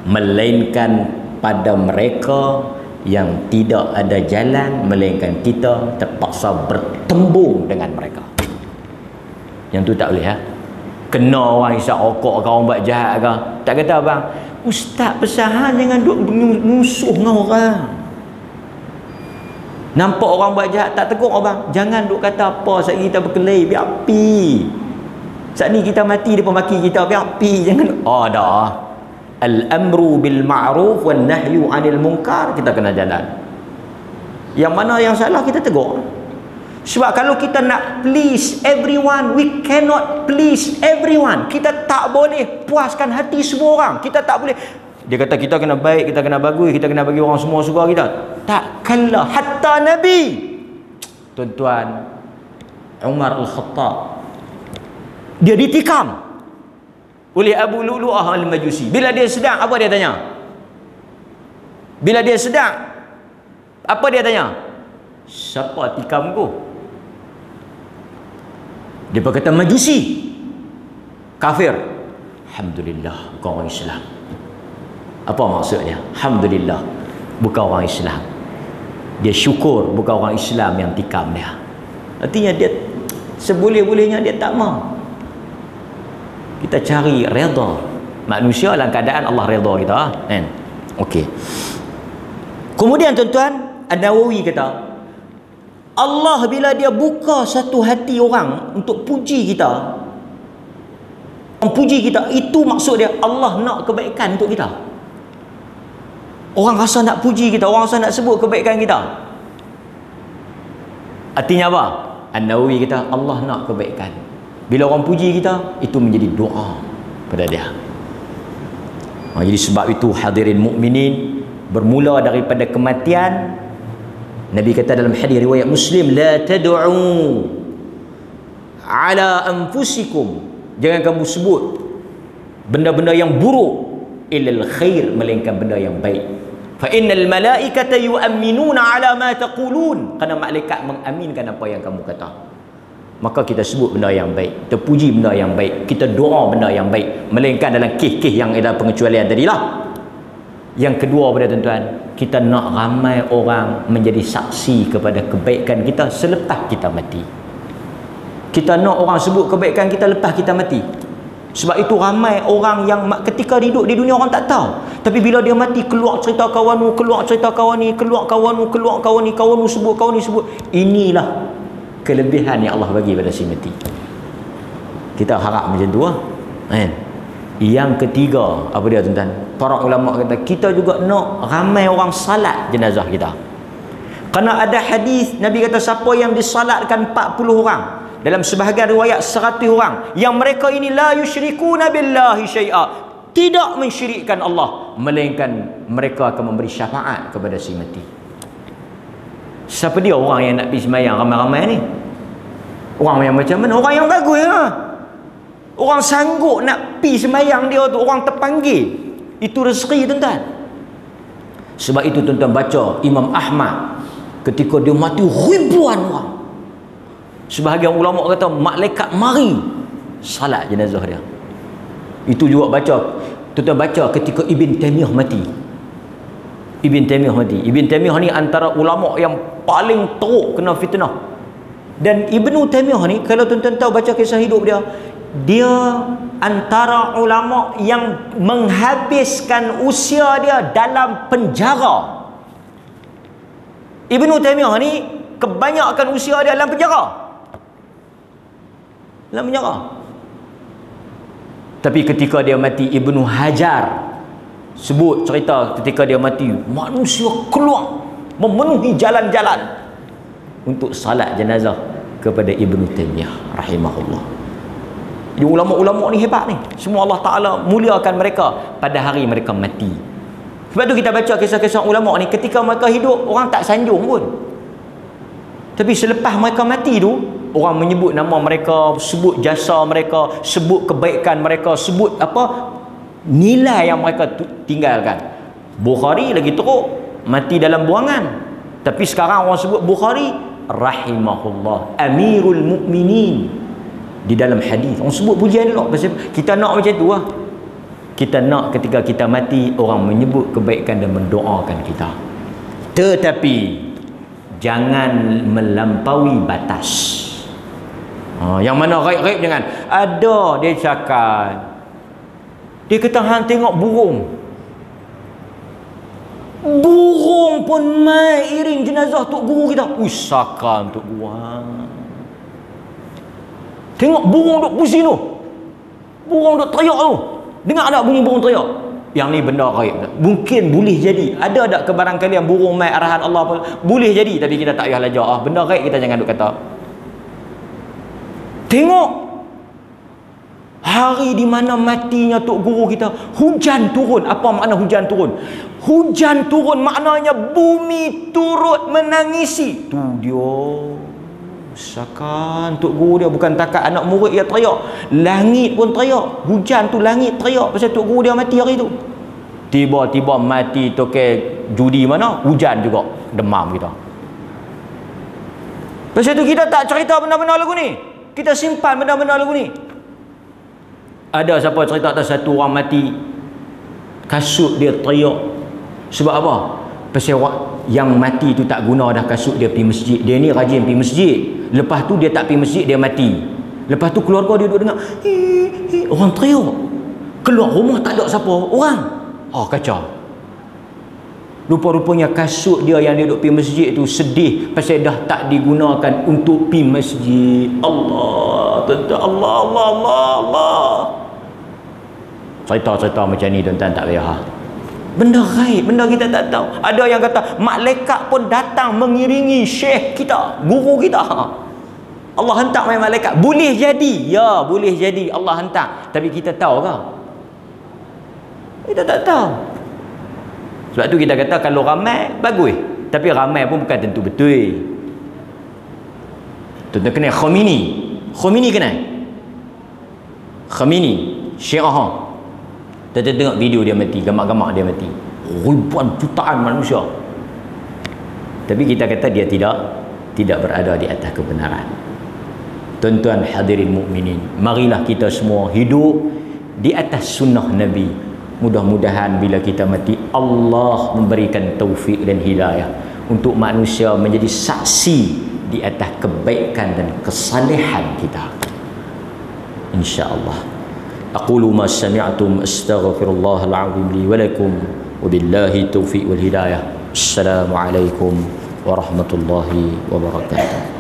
melainkan pada mereka yang tidak ada jalan, melainkan kita terpaksa bertembung dengan mereka. Yang tu tak boleh kena orang isap rokok ke, orang buat jahat ke, tak kata abang, ustaz pesahan jangan duk musuh dengan orang. Nampak orang buat jahat tak tegur abang, jangan duk kata apa saat kita berkelahi, biar api. Saat ni kita mati depa maki kita, biar api, jangan. Dah al-amru bil ma'ruf wan nahyu 'anil munkar, kita kena jalan. Yang mana yang salah kita tegur. Sebab kalau kita nak please everyone, we cannot please everyone. Kita tak boleh puaskan hati semua orang. Kita tak boleh. Dia kata kita kena baik, kita kena bagus, kita kena bagi orang semua suka kita. Takkanlah. Hatta Nabi, tuan-tuan, Umar Al-Khattab, dia ditikam oleh Abu Lu'lu'ah Al-Majusi. Bila dia sedang, apa dia tanya? Bila dia sedang, apa dia tanya? Siapa tikam ku? Dia berkata Majusi, kafir. Alhamdulillah, bukan orang Islam. Apa maksudnya? Alhamdulillah, bukan orang Islam. Dia syukur bukan orang Islam yang tikam dia. Artinya dia seboleh-bolehnya dia tak mau. Kita cari redha manusia dalam keadaan Allah redha kita, kan? Okey. Kemudian tuan-tuan, An-Nawawi kata, Allah bila dia buka satu hati orang untuk puji kita, orang puji kita, itu maksud dia Allah nak kebaikan untuk kita. Orang rasa nak puji kita, orang rasa nak sebut kebaikan kita. Artinya apa? An-Nawawi kata Allah nak kebaikan. Bila orang puji kita, itu menjadi doa pada dia. Jadi sebab itu hadirin mukminin, bermula daripada kematian, Nabi kata dalam hadis riwayat Muslim, la tad'u ala anfusikum, jangan kamu sebut benda-benda yang buruk, illal khair, melainkan benda yang baik. Fa innal malaikata yu'minuna ala ma taqulun, kerana malaikat mengaminkan apa yang kamu kata. Maka kita sebut benda yang baik, kita puji benda yang baik, kita doa benda yang baik, melainkan dalam kes-kes yang ada pengecualian tadilah. Yang kedua pada tuan-tuan, kita nak ramai orang menjadi saksi kepada kebaikan kita selepas kita mati. Kita nak orang sebut kebaikan kita lepas kita mati. Sebab itu ramai orang yang ketika hidup di dunia orang tak tahu, tapi bila dia mati keluar cerita kawan ni, keluar cerita kawan ni, keluar kawan ni, keluar kawan ni, kawan ni sebut, kawan ni sebut. Inilah kelebihan yang Allah bagi pada si mati. Kita harap macam tu lah, kan? Yang ketiga, apa dia tuan-tuan? Para ulama kata kita juga nak ramai orang salat jenazah kita. Kerana ada hadis Nabi kata siapa yang disalatkan 40 orang, dalam sebahagian riwayat 100 orang, yang mereka ini la yusyrikuna billahi syai'a, tidak mensyirikkan Allah, melainkan mereka akan memberi syafaat kepada si mati. Siapa dia orang yang nak pergi sembahyang ramai-ramai ni? Orang yang macam mana? Orang yang bagus lah. Orang sanggup nak pergi sembahyang dia tu, orang terpanggil. Itu rezeki tuan-tuan. Sebab itu tuan-tuan baca Imam Ahmad ketika dia mati ribuan orang, sebahagian ulama kata malaikat mari salat jenazah dia. Itu juga baca, tuan-tuan baca ketika Ibn Taymiyah mati. Ibn Taymiyah mati. Ibn Taymiyah ni antara ulama yang paling teruk kena fitnah. Dan Ibn Taymiyah ni, kalau tuan-tuan tahu baca kisah hidup dia, dia antara ulama yang menghabiskan usia dia dalam penjara. Ibn Taymiyah ni kebanyakan usia dia dalam penjara. Dalam penjara. Tapi ketika dia mati, Ibn Hajar sebut cerita ketika dia mati, manusia keluar memenuhi jalan-jalan untuk salat jenazah kepada Ibn Taymiyah rahimahullah. Jadi ulama-ulama ni hebat ni. Semua Allah Ta'ala muliakan mereka pada hari mereka mati. Sebab tu kita baca kisah-kisah ulama ni, ketika mereka hidup orang tak sanjung pun, tapi selepas mereka mati tu orang menyebut nama mereka, sebut jasa mereka, sebut kebaikan mereka, sebut apa nilai yang mereka tinggalkan. Bukhari lagi teruk, mati dalam buangan, tapi sekarang orang sebut Bukhari rahimahullah Amirul Mukminin. Di dalam hadis orang sebut pujian dia. Kita nak macam tu lah. Kita nak ketika kita mati orang menyebut kebaikan dan mendoakan kita. Tetapi jangan melampaui batas. Yang mana raib-raib jangan. Ada dia cakap, dia kata hang tengok burung, burung pun mai iring jenazah tok guru kita. Usakan tok guru. Tengok burung duk pusing tu, burung duk teriak tu. Dengar tak bunyi burung teriak? Yang ni benda gaib. Mungkin boleh jadi. Ada tak kebarangkalian burung mai arahan Allah pun boleh jadi, tapi kita tak payah lajar. Benda gaib kita jangan duk kata. Tengok hari di mana matinya tok guru kita, hujan turun. Apa makna hujan turun? Hujan turun maknanya bumi turut menangisi. Tu dia. Sakan tok guru dia bukan takat anak murid dia teriak, langit pun teriak. Hujan tu langit teriak pasal tok guru dia mati hari tu. Tiba-tiba mati toke judi mana, hujan juga demam kita. Pasal tu kita tak cerita benda-benda lagu ni. Kita simpan benda-benda lagu ni. Ada siapa cerita atas satu orang mati, kasut dia teriak. Sebab apa? Pasal yang mati tu tak guna dah kasut dia pergi masjid. Dia ni rajin pergi masjid. Lepas tu dia tak pergi masjid, dia mati. Lepas tu keluarga dia duduk dengar, orang teriak. Keluar rumah tak ada siapa orang. Kacau. Rupa-rupanya kasut dia yang dia duduk pergi masjid tu sedih pasal dah tak digunakan untuk pergi masjid. Allah, tuan-tuan, Allah. Cerita-cerita macam ni tuan-tuan tak payah. Benda gaib, benda kita tak tahu. Ada yang kata malaikat pun datang mengiringi syekh kita, guru kita. Allah hantar main malaikat. Boleh jadi. Ya, boleh jadi Allah hantar. Tapi kita tahu ke? Kita tak tahu. Sebab tu kita kata kalau ramai bagus, tapi ramai pun bukan tentu betul. Tuan-tuan kenal Khomeini kenal? Khomeini Syiah. Kita tengok video dia mati, gamak-gamak dia mati. Ribuan jutaan manusia. Tapi kita kata dia tidak berada di atas kebenaran. Tuan-tuan hadirin mukminin, marilah kita semua hidup di atas sunnah Nabi. Mudah-mudahan bila kita mati, Allah memberikan taufik dan hidayah untuk manusia menjadi saksi di atas kebaikan dan kesalehan kita, insya-Allah. Aqulu ma sami'tum astaghfirullahal azim li wa lakum wa billahi taufiq wal hidayah. Assalamualaikum warahmatullahi wabarakatuh.